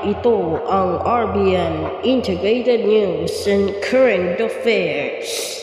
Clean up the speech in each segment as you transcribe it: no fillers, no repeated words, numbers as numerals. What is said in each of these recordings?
Ito ang RBN Integrated News and Current Affairs.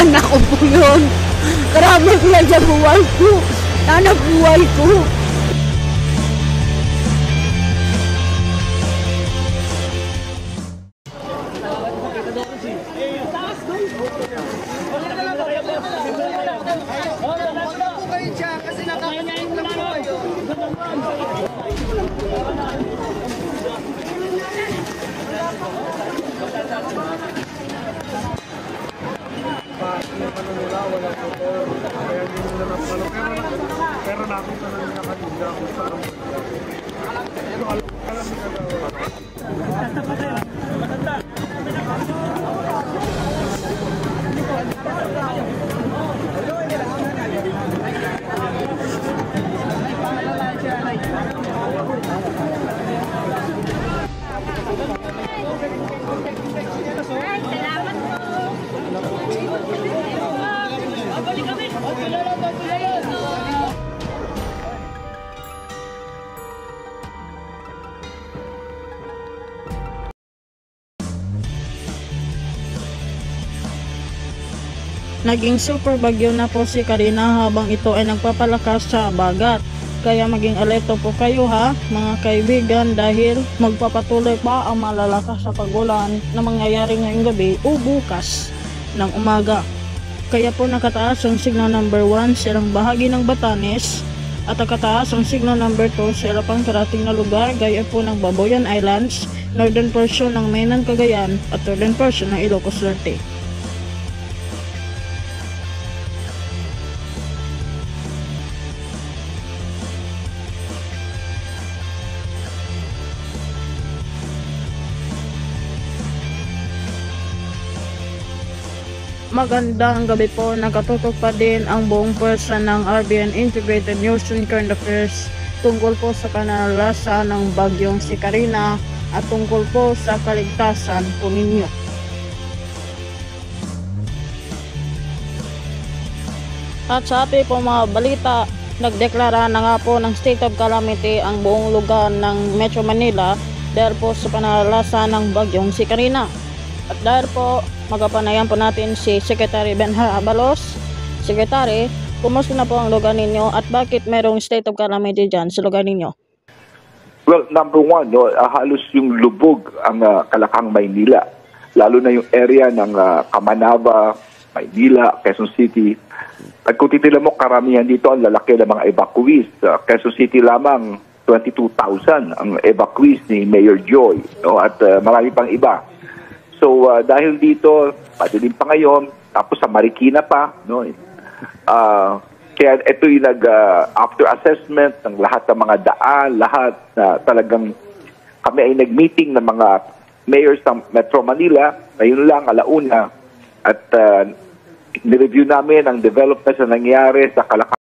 Anak ko po yun. Karami ko yan sa buhay ko. Anak buhay ko. Pero nakita na nila kanina kung saan. Naging super bagyo na po si Karina habang ito ay nagpapalakas sa bagat. Kaya maging alerto po kayo ha mga kaibigan dahil magpapatuloy pa ang malalakas sa pagulan na mangyayari ngayong gabi o bukas ng umaga. Kaya po nakataas ang signal number 1 sa ilang bahagi ng Batanes at nakataas ang signal number 2 sa ilang pangkarating na lugar gaya po ng Baboyan Islands, northern portion ng Mainland Cagayan at northern portion ng Ilocos Norte. Magandang gabi po, nakatutok pa din ang buong pwersa ng RBN Integrated News and Current Affairs tungkol po sa kanalasan ng bagyong si Karina at tungkol po sa kaligtasan po ninyo. At sa ating po mga balita, nagdeklara na nga po ng state of calamity ang buong lugar ng Metro Manila dahil po sa kanalasan ng bagyong si Karina. At dahil po magpapanayan po natin si Secretary Benhar Abalos. Secretary, kumusta na po ang lugar ninyo at bakit merong state of calamity dyan sa lugar ninyo? Well, number one, halos yung lubog ang Kalakang, Maynila. Lalo na yung area ng Kamanava, Maynila, Quezon City. At kung titila mo, karamihan dito ang lalaki ng mga evacuees. Quezon City lamang, 22,000 ang evacuees ni Mayor Joy. At marami pang iba. So dahil dito, padilim pa ngayon, tapos sa Marikina pa, kaya ito yung after assessment ng lahat ng mga daan, lahat na talagang kami ay nag-meeting ng mga mayors ng Metro Manila, ngayon lang, alauna, at nireview namin ang developments na nangyari sa Kalakang